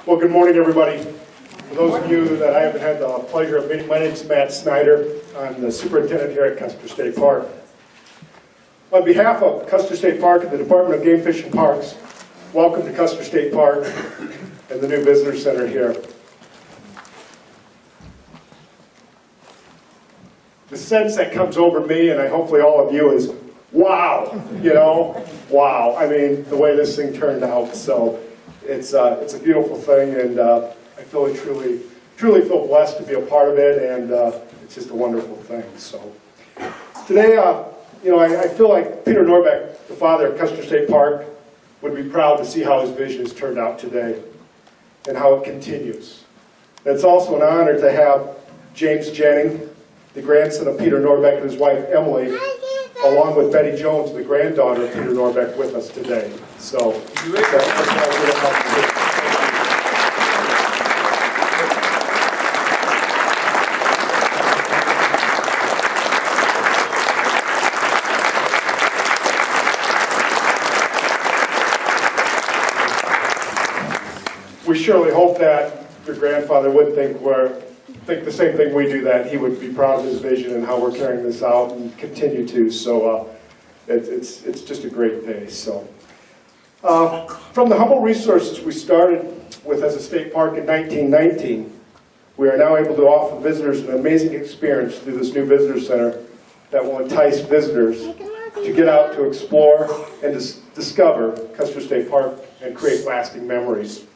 Well, good morning, everybody. For those of you that I haven't had the pleasure of meeting, my name is Matt Snyder. I'm the superintendent here at Custer State Park. On behalf of Custer State Park and the Department of Game Fish and Parks, welcome to Custer State Park and the new visitor center here. The sense that comes over me, and hopefully all of you, is wow, wow. I mean, the way this thing turned out. So it's a beautiful thing, and I truly feel blessed to be a part of it, and it's just a wonderful thing. So today, I feel like Peter Norbeck, the father of Custer State Park, would be proud to see how his vision has turned out today and how it continues. And it's also an honor to have James Jennings, the grandson of Peter Norbeck, and his wife Emily, along with Betty Jones, the granddaughter of Peter Norbeck, with us today. So, we surely hope that your grandfather would think the same thing we do, that he would be proud of his vision and how we're carrying this out and continue to. So it's just a great day. So from the humble resources we started with as a state park in 1919, we are now able to offer visitors an amazing experience through this new visitor center that will entice visitors to get out to explore and discover Custer State Park and create lasting memories.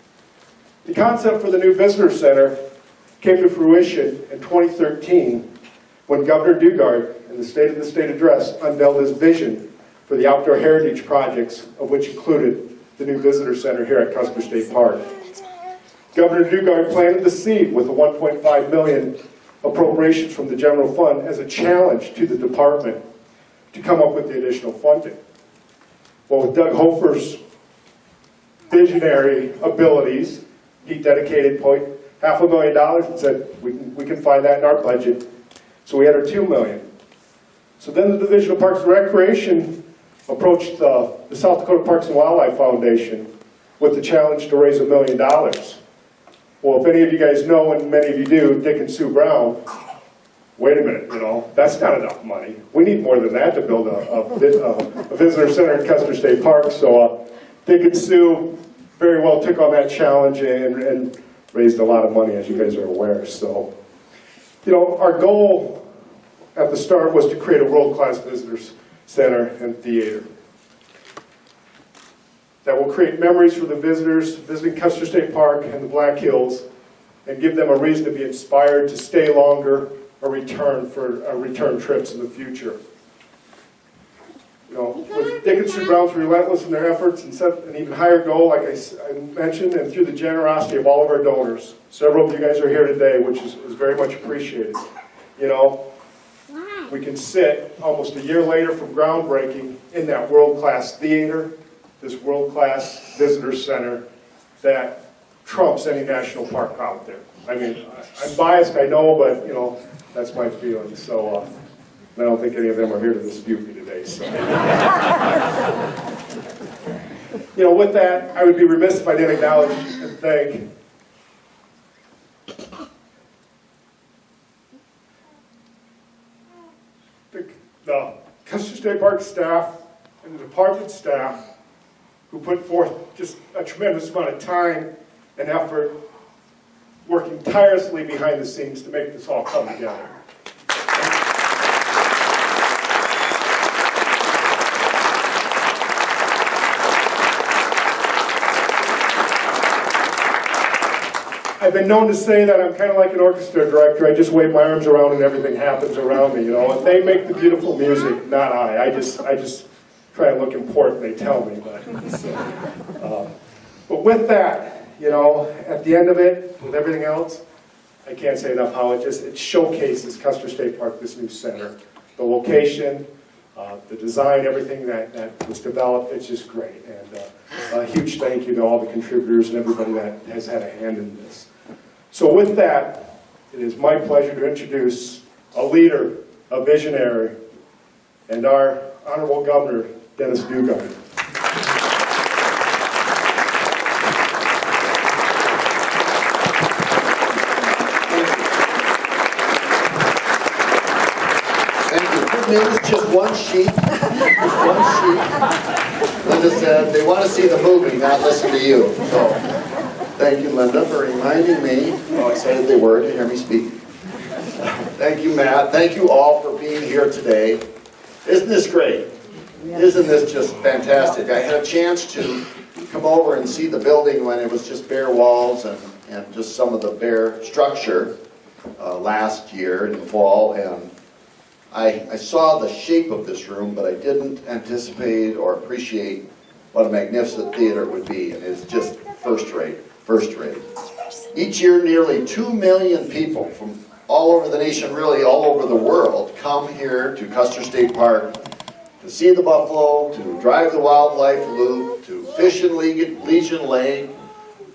The concept for the new visitor center came to fruition in 2013 when Governor Dugard, in the State of the State address, unveiled his vision for the outdoor heritage projects, of which included the new visitor center here at Custer State Park. Governor Dugard planted the seed with the $1.5 million appropriations from the general fund as a challenge to the department to come up with the additional funding. Well, with Doug Hofer's visionary abilities, he dedicated $500,000 and said, we can find that in our budget. So we had our $2 million. So then the Division of Parks and Recreation approached the South Dakota Parks and Wildlife Foundation with the challenge to raise $1 million. Well, if any of you guys know, and many of you do, Dick and Sue Brown, wait a minute, that's not enough money. We need more than that to build a visitor center in Custer State Park. So Dick and Sue very well took on that challenge and raised a lot of money, as you guys are aware. So, our goal at the start was to create a world-class visitors center and theater that will create memories for the visitors visiting Custer State Park and the Black Hills, and give them a reason to be inspired to stay longer or return trips in the future. With Dick and Sue Brown's relentless in their efforts and set an even higher goal, like I mentioned, and through the generosity of all of our donors. Several of you guys are here today, which is very much appreciated. We can sit almost a year later from groundbreaking in that world-class theater, this world-class visitor center that trumps any national park out there. I mean, I'm biased, I know, but that's my feeling. So I don't think any of them are here to dispute me today. So, with that, I would be remiss if I didn't acknowledge and thank the Custer State Park staff and the department staff who put forth just a tremendous amount of time and effort working tirelessly behind the scenes to make this all come together. I've been known to say that I'm kind of like an orchestra director. I just wave my arms around and everything happens around me, And they make the beautiful music, not I. I just try and look important, they tell me. But with that, at the end of it, with everything else, I can't say enough how it showcases Custer State Park, this new center. The location, the design, everything that was developed, it's just great. And a huge thank you to all the contributors and everybody that has had a hand in this. So with that, it is my pleasure to introduce a leader, a visionary, and our Honorable Governor, Dennis Dugard. is just one sheet. Just one sheet. Linda said they want to see the movie, not listen to you. So, thank you, Linda, for reminding me how excited they were to hear me speak. Thank you, Matt. Thank you all for being here today. Isn't this great? Isn't this just fantastic? I had a chance to come over and see the building when it was just bare walls and just some of the bare structure last year in the fall, and I saw the shape of this room, but I didn't anticipate or appreciate what a magnificent theater would be, and it's just first rate, first rate. Each year, nearly 2 million people from all over the nation, really all over the world, come here to Custer State Park to see the buffalo, to drive the wildlife loop, to fish in Legion Lake,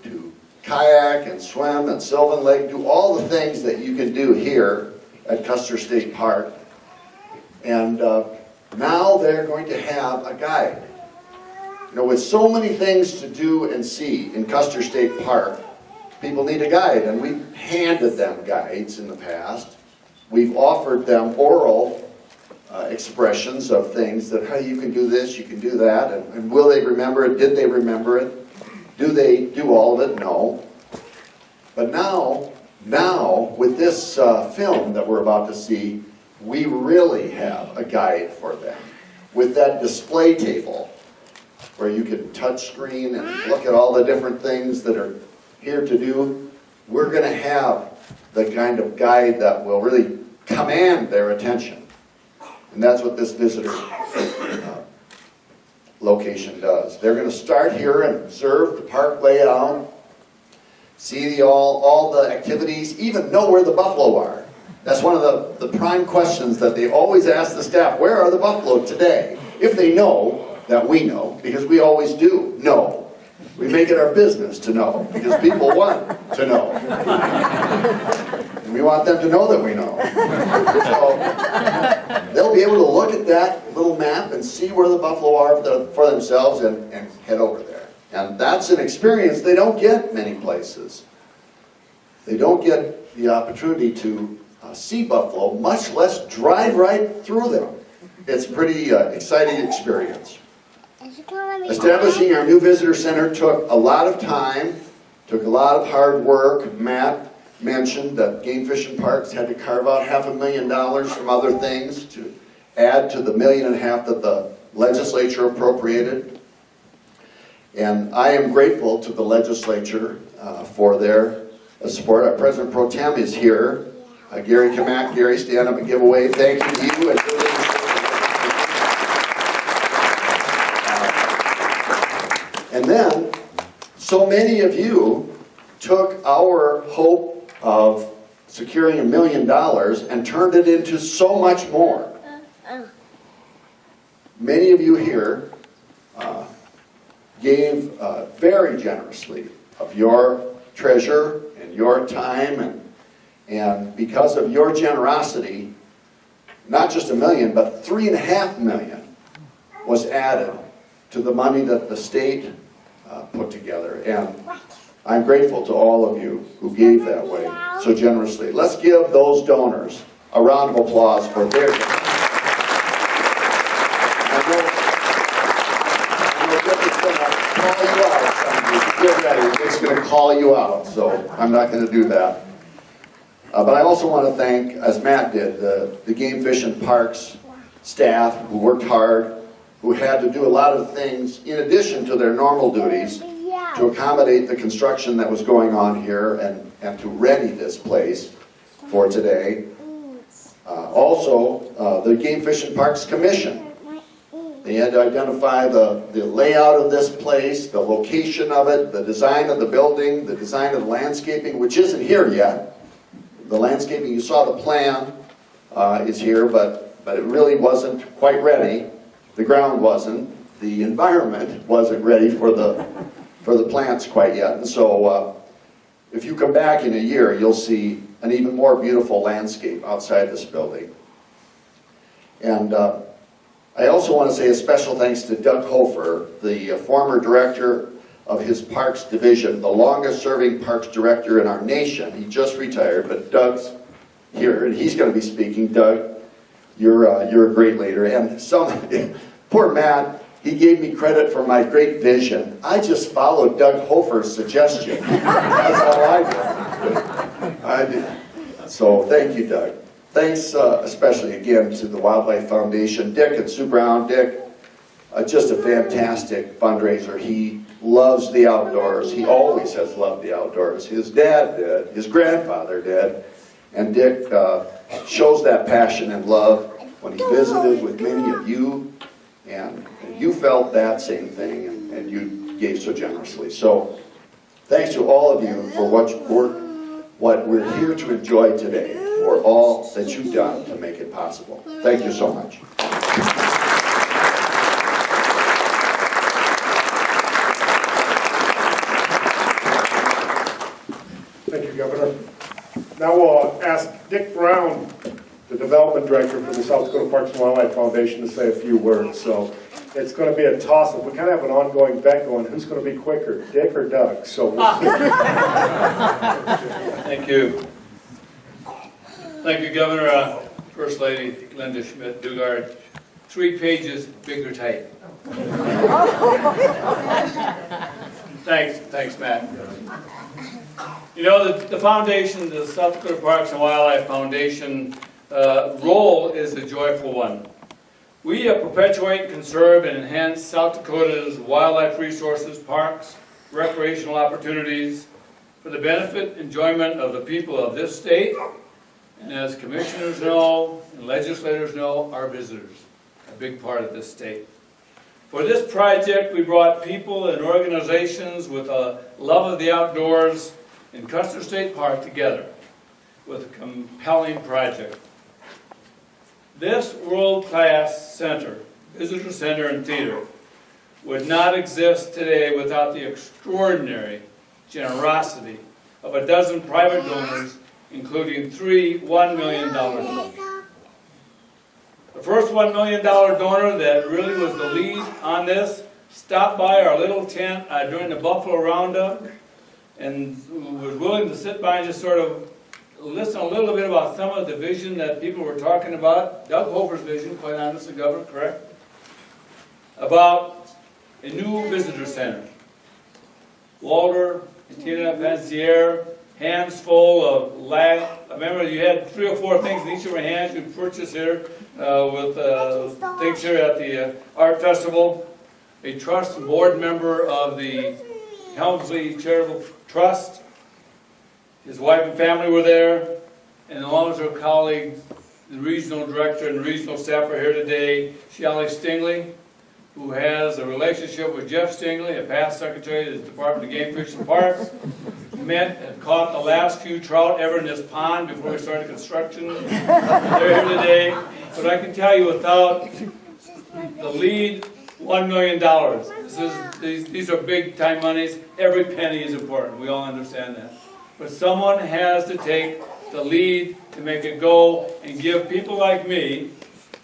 to kayak and swim at Sylvan Lake, do all the things that you can do here at Custer State Park. And now they're going to have a guide. You know, with so many things to do and see in Custer State Park, people need a guide, and we've handed them guides in the past. We've offered them oral expressions of things that, hey, you can do this, you can do that, and will they remember it? Did they remember it? Do they do all of it? No. But now with this film that we're about to see, we really have a guide for them. With that display table, where you can touch screen and look at all the different things that are here to do, we're going to have the kind of guide that will really command their attention. And that's what this visitor location does. They're going to start here and observe the park layout, see all the activities, even know where the buffalo are. That's one of the prime questions that they always ask the staff. Where are the buffalo today? If they know that we know, because we always do know. We make it our business to know, because people want to know. And we want them to know that we know. So they'll be able to look at that little map and see where the buffalo are for themselves and head over there. And that's an experience they don't get many places. They don't get the opportunity to see buffalo, much less drive right through them. It's a pretty exciting experience. Establishing our new visitor center took a lot of time, took a lot of hard work. Matt mentioned that Game Fish and Parks had to carve out $500,000 from other things to add to the $1.5 million that the legislature appropriated. And I am grateful to the legislature for their support. Our President Pro Tem is here. Gary Kamak. Gary, stand up and give a wave. Thank you to you. And then, so many of you took our hope of securing $1 million and turned it into so much more. Many of you here gave very generously of your treasure and your time, and because of your generosity, not just $1 million, but $3.5 million was added to the money that the state put together. And I'm grateful to all of you who gave that way so generously. Let's give those donors a round of applause for their generosity. It's going to call you out, so I'm not going to do that. But I also want to thank, as Matt did, the Game Fish and Parks staff who worked hard, who had to do a lot of things in addition to their normal duties to accommodate the construction that was going on here and to ready this place for today. Also, the Game Fish and Parks Commission. They had to identify the layout of this place, the location of it, the design of the building, the design of the landscaping, which isn't here yet. The landscaping, you saw the plan is here, but it really wasn't quite ready. The ground wasn't. The environment wasn't ready for the plants quite yet. And so if you come back in a year, you'll see an even more beautiful landscape outside this building. And I also want to say a special thanks to Doug Hofer, the former director of his Parks Division, the longest serving Parks Director in our nation. He just retired, but Doug's here, and he's going to be speaking. Doug, you're a great leader. And poor Matt, he gave me credit for my great vision. I just followed Doug Hofer's suggestion. That's all I did. So thank you, Doug. Thanks especially again to the Wildlife Foundation, Dick and Sue Brown. Dick, just a fantastic fundraiser. He loves the outdoors. He always has loved the outdoors. His dad did, his grandfather did, and Dick shows that passion and love when he visited with many of you, and you felt that same thing, and you gave so generously. So thanks to all of you for what we're here to enjoy today, for all that you've done to make it possible. Thank you so much. Thank you, Governor. Now we'll ask Dick Brown, the Development Director for the South Dakota Parks and Wildlife Foundation, to say a few words. So it's going to be a toss-up. We kind of have an ongoing bet going, who's going to be quicker, Dick or Doug? So we'll see. Thank you. Thank you, Governor. First Lady Linda Schmidt-Dugard. 3 pages, bigger type. Thanks, Matt. You know, the foundation, the South Dakota Parks and Wildlife Foundation role is a joyful one. We perpetuate, conserve, and enhance South Dakota's wildlife resources, parks, recreational opportunities for the benefit, enjoyment of the people of this state, and as commissioners know, and legislators know, our visitors, a big part of this state. For this project, we brought people and organizations with a love of the outdoors in Custer State Park together with a compelling project. This world-class center, visitor center and theater, would not exist today without the extraordinary generosity of a dozen private donors, including 3 $1 million donors. The first $1 million donor that really was the lead on this stopped by our little tent during the Buffalo Roundup and was willing to sit by and just sort of listen a little bit about some of the vision that people were talking about. Doug Hofer's vision, quite honestly, Governor, correct? About a new visitor center. Walter and Tina Pansier, hands full of I remember you had 3 or 4 things in each of your hands you purchased here with things here at the Art Festival. A trust board member of the Helmsley Charitable Trust. His wife and family were there, and along with her colleague, the regional director and the regional staff are here today, Shelley Stingley, who has a relationship with Jeff Stingley, a past secretary of the Department of Game, Fish, and Parks. Met and caught the last few trout ever in this pond before we started construction. They're here today. But I can tell you, without the lead $1 million, these are big time monies. Every penny is important. We all understand that. But someone has to take the lead to make it go and give people like me,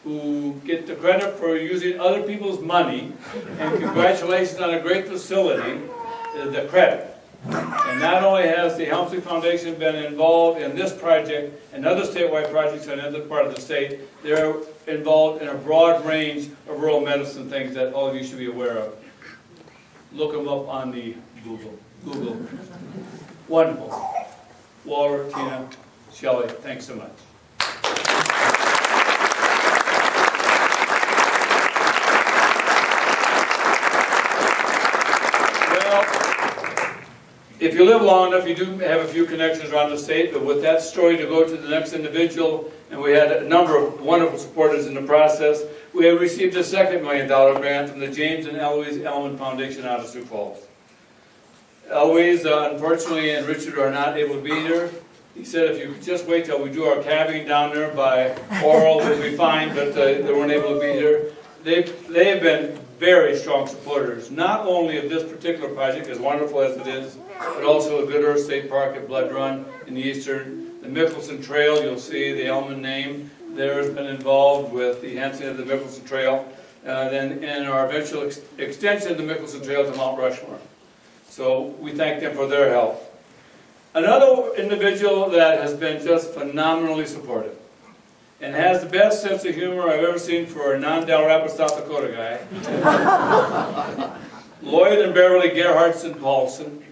who get the credit for using other people's money, and congratulations on a great facility, the credit. And not only has the Helmsley Foundation been involved in this project and other statewide projects in another part of the state, they're involved in a broad range of rural medicine things that all of you should be aware of. Look them up on the Google. Wonderful. Walter, Tina, Shelley, thanks so much. If you live long enough, you do have a few connections around the state, but with that story to go to the next individual, and we had a number of wonderful supporters in the process, we have received a second $1 million grant from the James and Eloise Elman Foundation out of Sioux Falls. Eloise, unfortunately, and Richard are not able to be here. He said if you could just wait till we do our cabbing down there by Oral, we'll be fine, but they weren't able to be here. They have been very strong supporters, not only of this particular project, as wonderful as it is, but also of Good Earth State Park at Blood Run in the eastern. The Mickelson Trail, you'll see the Elman name there has been involved with the enhancing of the Mickelson Trail, then in our eventual extension of the Mickelson Trail to Mount Rushmore. So we thank them for their help. Another individual that has been just phenomenally supportive and has the best sense of humor I've ever seen for a non-Del Rapids, South Dakota guy. Lloyd and Beverly Gerhardson Paulson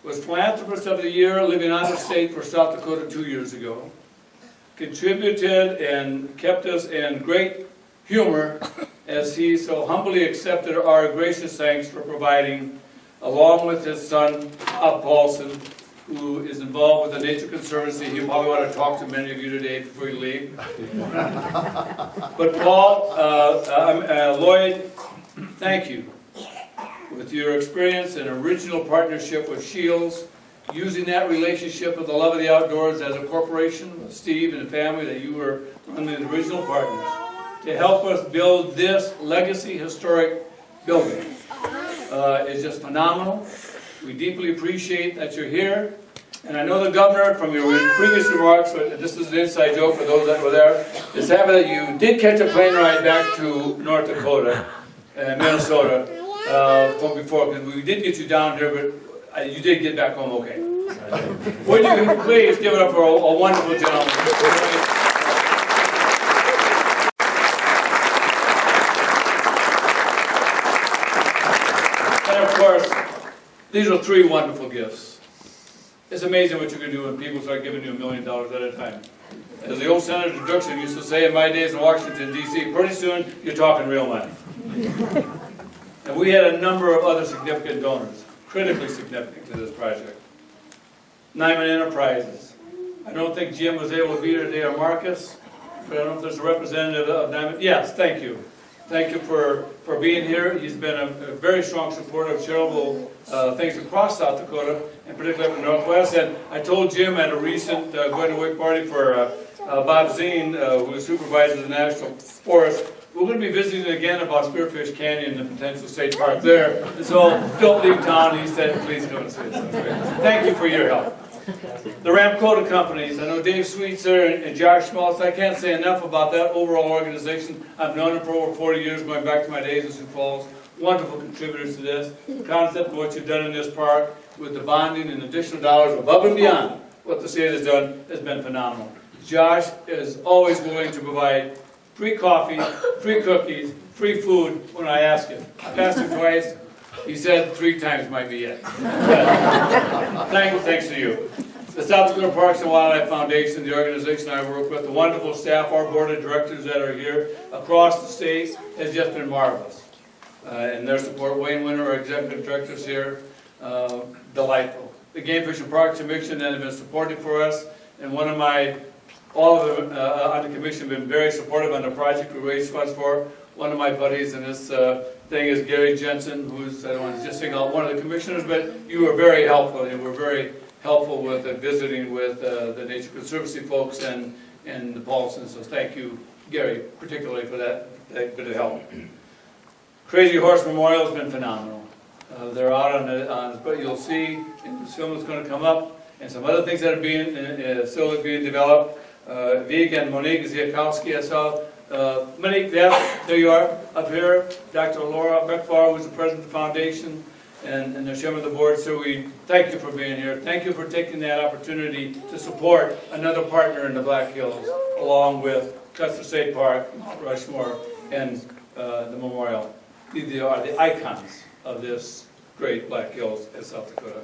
was Philanthropist of the Year, living out of state for South Dakota 2 years ago. Contributed and kept us in great humor as he so humbly accepted our gracious thanks for providing, along with his son, Bob Paulson, who is involved with the Nature Conservancy. He'll probably want to talk to many of you today before you leave. But Paul, Lloyd, thank you. With your experience and original partnership with Shields, using that relationship with the love of the outdoors as a corporation, with Steve and the family that you were one of the original partners, to help us build this legacy historic building is just phenomenal. We deeply appreciate that you're here. And I know the governor, from your previous remarks, but this is an inside joke for those that were there, is happy that you did catch a plane ride back to North Dakota and Minnesota from before, because we did get you down here, but you did get back home okay. Would you please give it up for a wonderful gentleman? And of course, these are 3 wonderful gifts. It's amazing what you can do when people start giving you $1 million at a time. As the old Senator Dirksen used to say in my days in Washington, D.C., pretty soon you're talking real money. And we had a number of other significant donors, critically significant to this project. Nyman Enterprises. I don't think Jim was able to be here today, or Marcus, but I don't know if there's a representative of Nyman. Yes, thank you. Thank you for being here. He's been a very strong supporter of charitable things across South Dakota, and particularly up in the Northwest. And I told Jim at a recent going-away party for Bob Zine, who supervises the National Forest, we're going to be visiting again about Spearfish Canyon and the potential state park there. And so don't leave town. He said, please come and see us. Thank you for your help. The Ramcota companies, I know Dave Sweetser and Josh Schmaltz. I can't say enough about that overall organization. I've known them for over 40 years, going back to my days in Sioux Falls. Wonderful contributors to this. The concept of what you've done in this park with the bonding and additional dollars above and beyond what the state has done has been phenomenal. Josh is always willing to provide free coffee, free cookies, free food when I ask him. I asked him twice. He said 3 times might be it. Thanks to you. The South Dakota Parks and Wildlife Foundation, the organization I work with, the wonderful staff, our board of directors that are here across the state has just been marvelous. And their support, Wayne Winter, our executive director, is here, delightful. The Game Fish and Parks Commission that have been supporting for us, and all of them on the commission have been very supportive on the project we raised funds for. One of my buddies in this thing is Gary Jensen, who's, I don't want to just single out one of the commissioners, but you were very helpful, and were very helpful with visiting with the Nature Conservancy folks and the Paulsons. So thank you, Gary, particularly for that bit of help. Crazy Horse Memorial has been phenomenal. They're out on but you'll see in this film that's going to come up, and some other things that are still being developed. Vig and Monique Ziakowski, I saw. Monique, there you are, up here. Dr. Laura Beckfar, who's the president of the foundation, and the chairman of the board. So we thank you for being here. Thank you for taking that opportunity to support another partner in the Black Hills, along with Custer State Park, Mount Rushmore, and the memorial. These are the icons of this great Black Hills in South Dakota.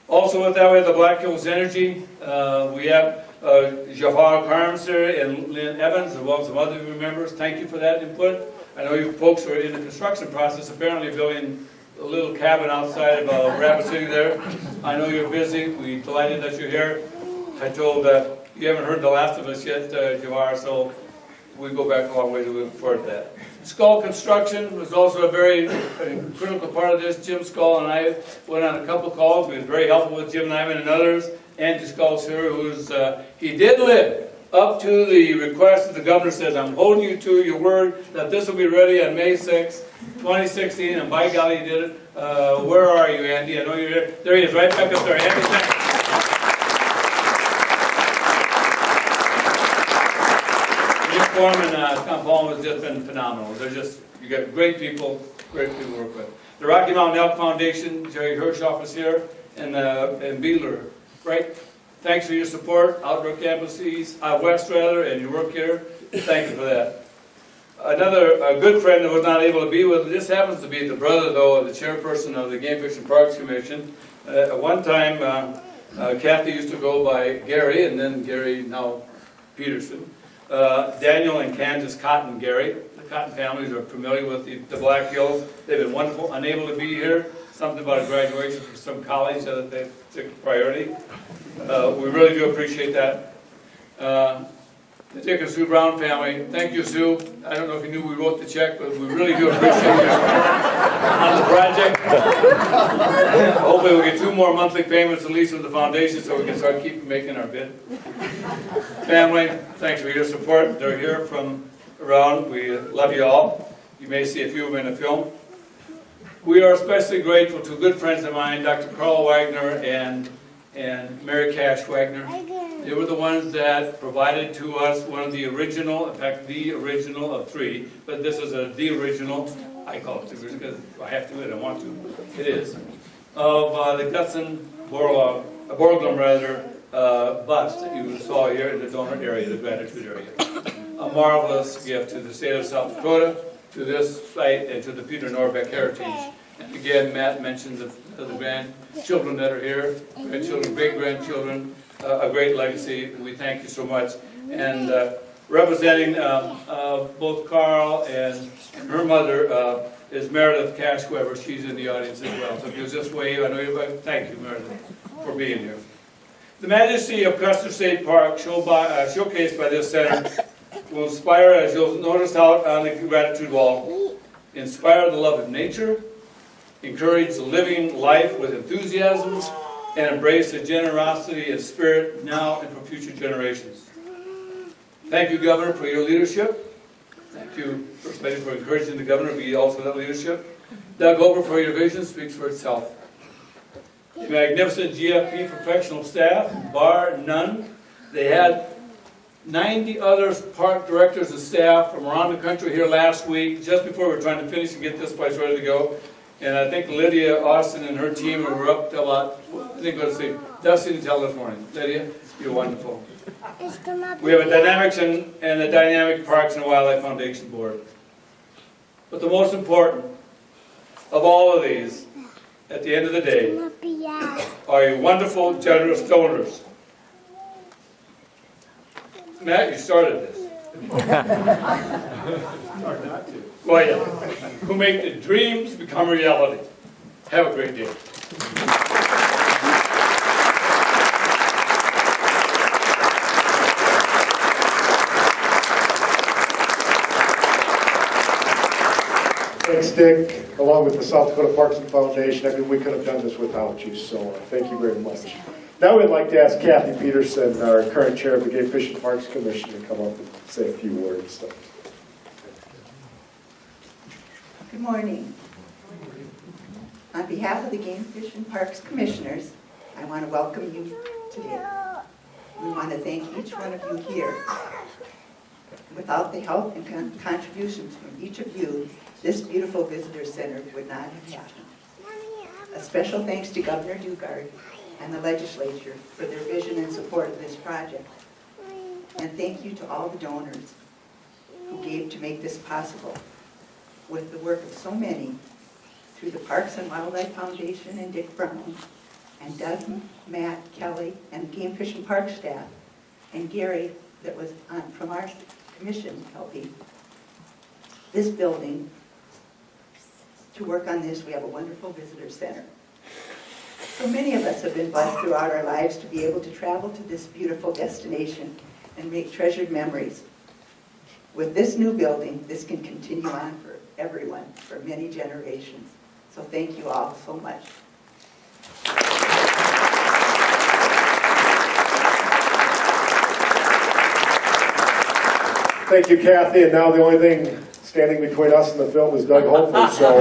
Also with that, we have the Black Hills Energy. We have Jafar Karmser and Lynn Evans, as well as some other members. Thank you for that input. I know you folks are in the construction process, apparently building a little cabin outside of Rapid City there. I know you're busy. We're delighted that you're here. I told you haven't heard the last of us yet, Jafar, so we go back a long way to look forward to that. Skull Construction was also a very critical part of this. Jim Skull and I went on a couple calls. We were very helpful with Jim Nyman and others. Andy Skull's here, who's he did live up to the request that the governor says, I'm holding you to your word that this will be ready on May 6, 2016, and by golly, you did it. Where are you, Andy? I know you're here. There he is, right back up there. Andy, thanks. Nick Form and Tom Palm has just been phenomenal. You got great people to work with. The Rocky Mountain Elk Foundation, Jerry Hirschoff is here, and Beadler, right? Thanks for your support, outdoor campus east, west rather, and your work here. Thank you for that. A good friend who was not able to be with us, this happens to be the brother, though, of the chairperson of the Game Fish and Parks Commission. At one time, Kathy used to go by Gary, and then Gary, now Peterson. Daniel and Kansas Cotton Gary. The Cotton families are familiar with the Black Hills. They've been wonderful, unable to be here. Something about a graduation for some college that they took priority. We really do appreciate that. The Dick and Sue Brown family, thank you, Sue. I don't know if you knew we wrote the check, but we really do appreciate you on the project. Hopefully we'll get 2 more monthly payments at least from the foundation so we can start making our bid. Family, thanks for your support. They're here from around. We love you all. You may see a few of them in the film. We are especially grateful to good friends of mine, Dr. Carl Wagner and Mary Cash Wagner. They were the ones that provided to us one of the original, in fact, the original of 3, but this is the original, I call it the original because I have to, I don't want to, it is, of the Gutzon Borglum bust that you saw here in the donor area, the gratitude area. A marvelous gift to the state of South Dakota, to this site, and to the Peter Norbeck Heritage. And again, Matt mentioned the grandchildren that are here, grandchildren, great-grandchildren, a great legacy. We thank you so much. And representing both Carl and her mother is Meredith Cash Weber. She's in the audience as well. So if you'll just wave, I know you're thank you, Meredith, for being here. The majesty of Custer State Park, showcased by this center, will inspire, as you'll notice out on the gratitude wall, inspire the love of nature, encourage living life with enthusiasm, and embrace the generosity and spirit now and for future generations. Thank you, Governor, for your leadership. Thank you, First Lady, for encouraging the Governor to be also that leadership. Doug Over, for your vision, speaks for itself. The magnificent GFP professional staff, bar none. They had 90 other park directors and staff from around the country here last week, just before we were trying to finish and get this place ready to go. And I think Lydia Austin and her team were up to about, I think let's see, Dusty until this morning. Lydia, you're wonderful. We have a Dynamics and a Dynamic Parks and Wildlife Foundation Board. But the most important of all of these, at the end of the day, are you wonderful, generous donors. Matt, you started this. Well, yeah. Who make the dreams become reality. Have a great day. Thanks, Dick. Along with the South Dakota Parks and Foundation, I mean, we could have done this without you, so thank you very much. Now we'd like to ask Kathy Peterson, our current chair of the Game Fish and Parks Commission, to come up and say a few words. Good morning. On behalf of the Game Fish and Parks Commissioners, I want to welcome you today. We want to thank each one of you here. Without the help and contributions from each of you, this beautiful visitor center would not have happened. A special thanks to Governor Dugard and the legislature for their vision and support of this project. And thank you to all the donors who gave to make this possible. With the work of so many, through the Parks and Wildlife Foundation and Dick Brown, and Doug, Matt, Kelly, and the Game Fish and Park staff, and Gary that was from our commission helping this building. To work on this, we have a wonderful visitor center. So many of us have been blessed throughout our lives to be able to travel to this beautiful destination and make treasured memories. With this new building, this can continue on for everyone, for many generations. So thank you all so much. Thank you, Kathy. And now the only thing standing between us and the film is Doug Holford. So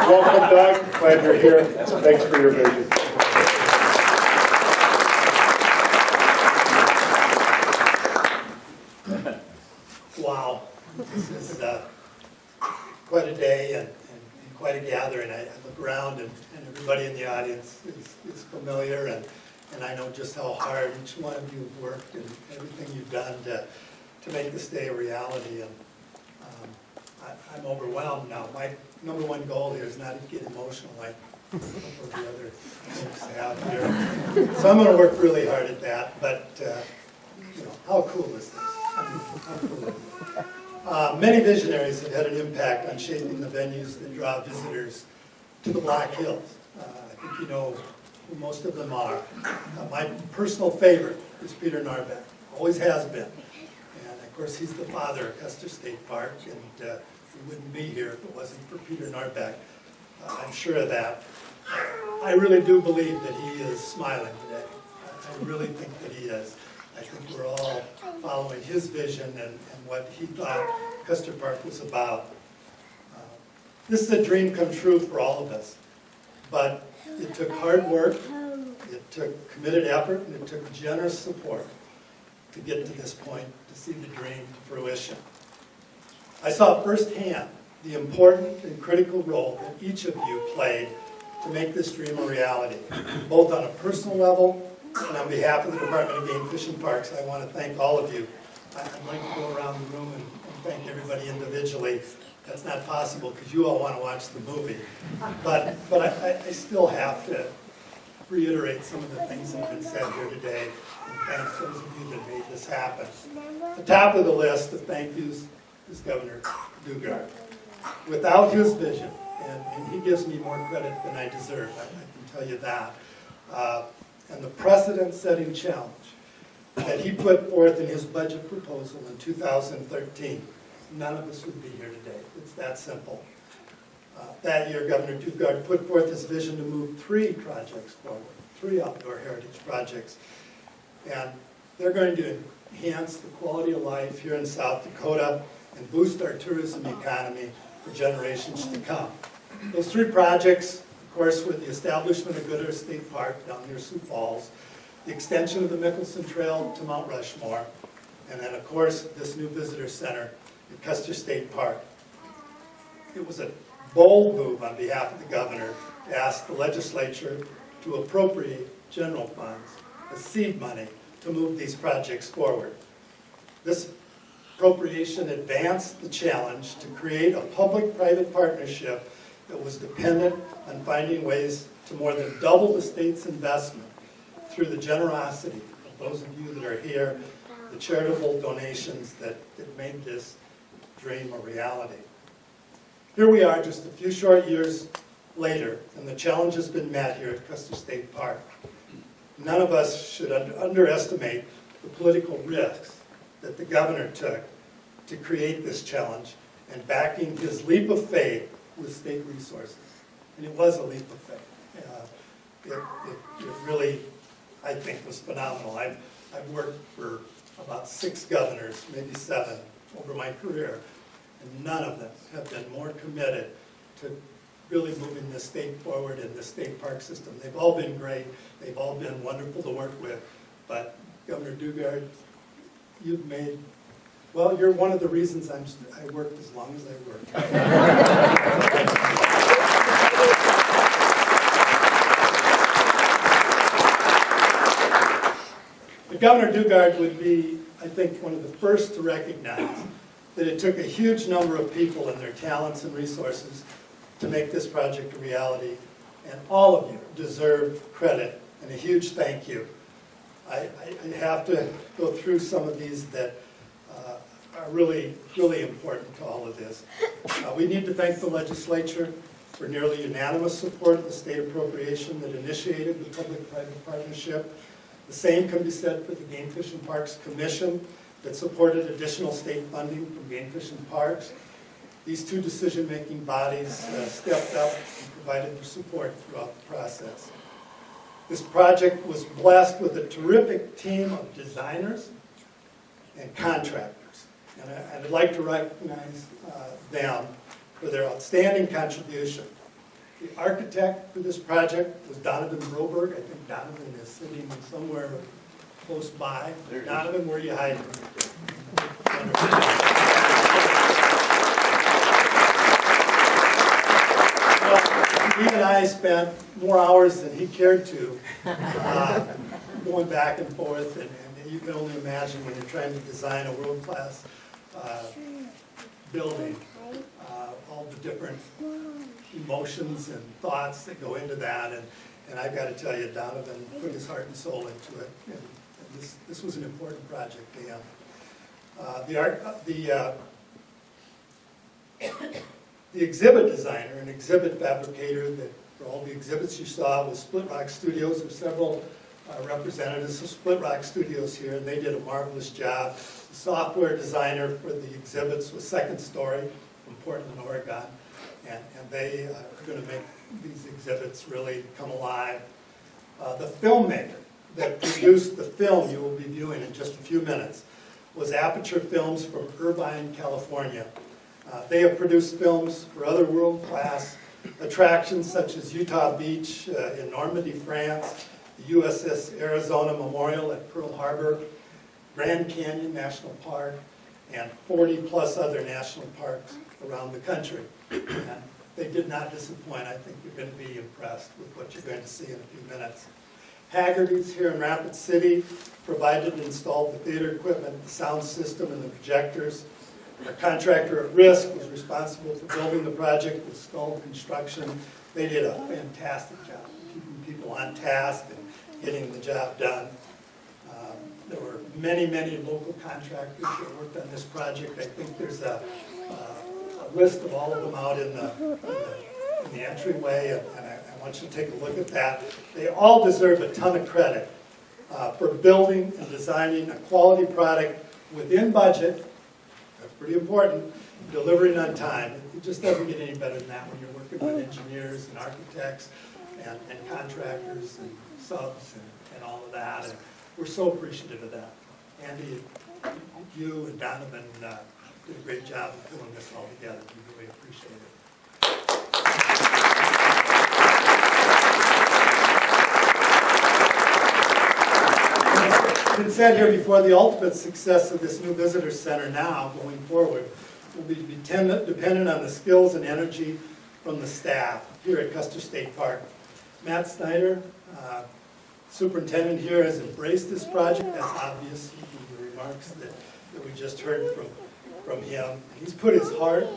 welcome, Doug. Glad you're here. Thanks for your vision. Wow, this is quite a day and quite a gathering. I look around and everybody in the audience is familiar and I know just how hard each one of you have worked and everything you've done to make this day a reality. And I'm overwhelmed now. My number one goal here is not to get emotional like some of the other folks have here. So I'm going to work really hard at that, but you know, how cool is this? I mean, how cool is it? Many visionaries have had an impact on shaping the venues that draw visitors to the Black Hills. I think you know who most of them are. My personal favorite is Peter Narbeck, always has been. And of course, he's the father of Custer State Park, and we wouldn't be here if it wasn't for Peter Narbeck. I'm sure of that. I really do believe that he is smiling today. I really think that he is. I think we're all following his vision and what he thought Custer Park was about. This is a dream come true for all of us, but it took hard work, it took committed effort, and it took generous support to get to this point, to see the dream to fruition. I saw firsthand the important and critical role that each of you played to make this dream a reality, both on a personal level and on behalf of the Department of Game Fish and Parks. I want to thank all of you. I'd like to go around the room and thank everybody individually. That's not possible because you all want to watch the movie. But I still have to reiterate some of the things that have been said here today, and thank those of you that made this happen. At the top of the list of thank yous is Governor Dugard. Without his vision, and he gives me more credit than I deserve, I can tell you that, and the precedent-setting challenge that he put forth in his budget proposal in 2013, none of us would be here today. It's that simple. That year, Governor Dugard put forth his vision to move 3 projects forward, 3 outdoor heritage projects. And they're going to enhance the quality of life here in South Dakota and boost our tourism economy for generations to come. Those 3 projects, of course, were the establishment of Custer State Park down near Sioux Falls, the extension of the Mickelson Trail to Mount Rushmore, and then, of course, this new visitor center at Custer State Park. It was a bold move on behalf of the governor to ask the legislature to appropriate general funds as seed money to move these projects forward. This appropriation advanced the challenge to create a public-private partnership that was dependent on finding ways to more than double the state's investment through the generosity of those of you that are here, the charitable donations that made this dream a reality. Here we are just a few short years later, and the challenge has been met here at Custer State Park. None of us should underestimate the political risks that the governor took to create this challenge and backing his leap of faith with state resources. And it was a leap of faith. It really, I think, was phenomenal. I've worked for about 6 governors, maybe 7, over my career, and none of them have been more committed to really moving this state forward in the state park system. They've all been great. They've all been wonderful to work with. But Governor Dugard, you've made, well, you're one of the reasons I worked as long as I worked. But Governor Dugard would be, I think, one of the first to recognize that it took a huge number of people and their talents and resources to make this project a reality, and all of you deserve credit and a huge thank you. I have to go through some of these that are really, really important to all of this. We need to thank the legislature for nearly unanimous support of the state appropriation that initiated the public-private partnership. The same can be said for the Game Fish and Parks Commission that supported additional state funding from Game Fish and Parks. These 2 decision-making bodies stepped up and provided their support throughout the process. This project was blessed with a terrific team of designers and contractors. And I'd like to recognize them for their outstanding contribution. The architect for this project was Donovan Broberg. I think Donovan is sitting somewhere close by. Donovan, where are you hiding? Well, Steve and I spent more hours than he cared to going back and forth, and you can only imagine when you're trying to design a world-class building, all the different emotions and thoughts that go into that, and I've got to tell you, Donovan put his heart and soul into it, and this was an important project to him. The exhibit designer and exhibit fabricator that for all the exhibits you saw was Split Rock Studios. There's several representatives of Split Rock Studios here, and they did a marvelous job. The software designer for the exhibits was Second Story from Portland, Oregon, and they are going to make these exhibits really come alive. The filmmaker that produced the film you will be viewing in just a few minutes was Aperture Films from Irvine, California. They have produced films for other world-class attractions such as Utah Beach in Normandy, France, the USS Arizona Memorial at Pearl Harbor, Grand Canyon National Park, and 40-plus other national parks around the country. And they did not disappoint. I think you're going to be impressed with what you're going to see in a few minutes. Haggerty's here in Rapid City provided and installed the theater equipment, the sound system, and the projectors. Our contractor at Risk was responsible for building the project with Skull Construction. They did a fantastic job keeping people on task and getting the job done. There were many, many local contractors that worked on this project. I think there's a list of all of them out in the entryway, and I want you to take a look at that. They all deserve a ton of credit for building and designing a quality product within budget. That's pretty important. Delivering on time. It just doesn't get any better than that when you're working with engineers and architects and contractors and subs and all of that. And we're so appreciative of that. Andy, you and Donovan did a great job of pulling this all together. We really appreciate it. It's been said here before, the ultimate success of this new visitor center now, going forward, will be dependent on the skills and energy from the staff here at Custer State Park. Matt Snyder, superintendent here, has embraced this project. That's obvious from the remarks that we just heard from him. He's put his heart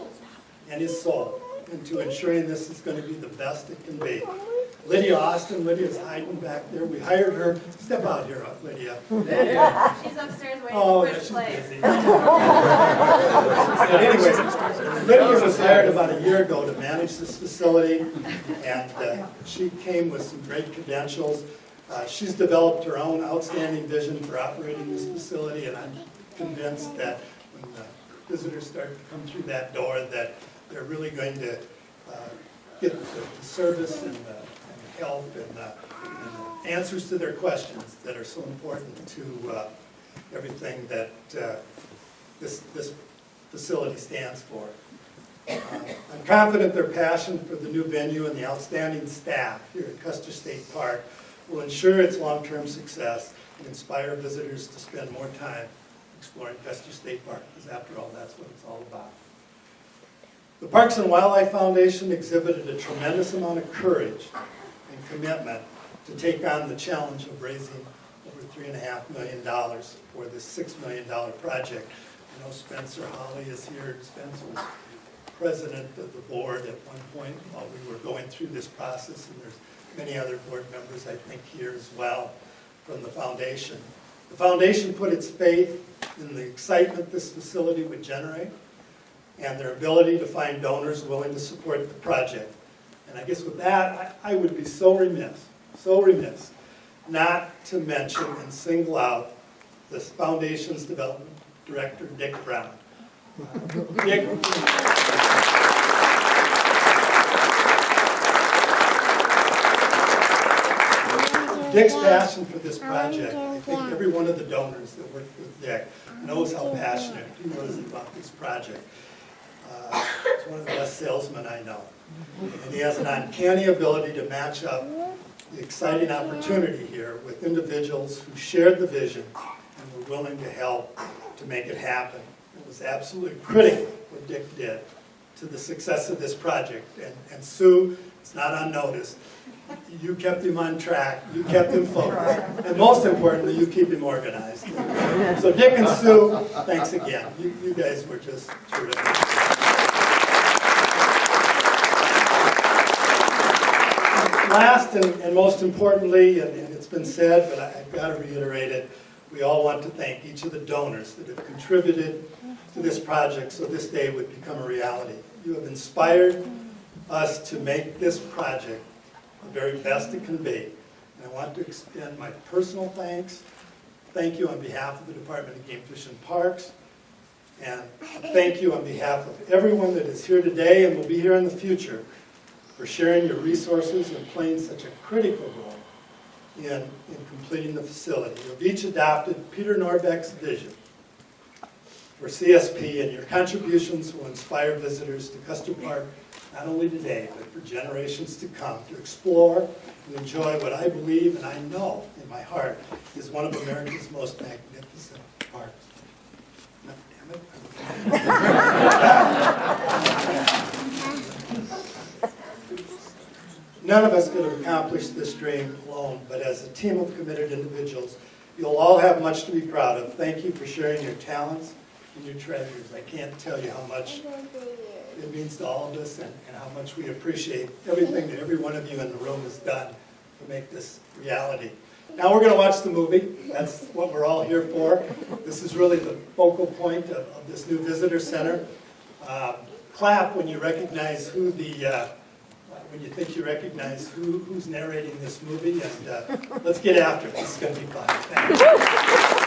and his soul into ensuring this is going to be the best it can be. Lydia Austin, Lydia's hiding back there. We hired her. Step out here, Lydia. She's upstairs waiting for She's the play. busy. Anyway, Lydia was hired about a year ago to manage this facility, and she came with some great credentials. She's developed her own outstanding vision for operating this facility, and I'm convinced that when the visitors start to come through that door, that they're really going to get the service and the help and the answers to their questions that are so important to everything that this facility stands for. I'm confident their passion for the new venue and the outstanding staff here at Custer State Park will ensure its long-term success and inspire visitors to spend more time exploring Custer State Park, because after all, that's what it's all about. The Parks and Wildlife Foundation exhibited a tremendous amount of courage and commitment to take on the challenge of raising over $3.5 million for this $6 million project. I know Spencer Holly is here. Spencer was president of the board at one point while we were going through this process, and there's many other board members, I think, here as well from the foundation. The foundation put its faith in the excitement this facility would generate and their ability to find donors willing to support the project. And I guess with that, I would be so remiss not to mention and single out this foundation's development director, Dick Brown. Dick's passion for this project, I think every one of the donors that worked with Dick knows how passionate he was about this project. He's one of the best salesmen I know. And he has an uncanny ability to match up the exciting opportunity here with individuals who shared the vision and were willing to help to make it happen. It was absolutely critical what Dick did to the success of this project. And Sue It's not unnoticed. You kept him on track, you kept him focused, and most importantly, you keep him organized. So Dick and Sue, thanks again. You guys were just terrific. Last and most importantly, and it's been said, but I've got to reiterate it, we all want to thank each of the donors that have contributed to this project so this day would become a reality. You have inspired us to make this project the very best it can be. And I want to extend my personal thanks. Thank you on behalf of the Department of Game Fish and Parks. And thank you on behalf of everyone that is here today and will be here in the future for sharing your resources and playing such a critical role in completing the facility. You have each adopted Peter Norbeck's vision for CSP, and your contributions will inspire visitors to Custer Park not only today, but for generations to come, to explore and enjoy what I believe and I know in my heart is one of America's most magnificent parks. No, damn it. None of us could have accomplished this dream alone, but as a team of committed individuals, you'll all have much to be proud of. Thank you for sharing your talents and your treasures. I can't tell you how much it means to all of us and how much we appreciate everything that every one of you in the room has done to make this reality. Now we're going to watch the movie. That's what we're all here for. This is really the focal point of this new visitor center. Clap when you recognize who the when you think you recognize who's narrating this movie, and let's get after it. This is going to be fun. Thank you.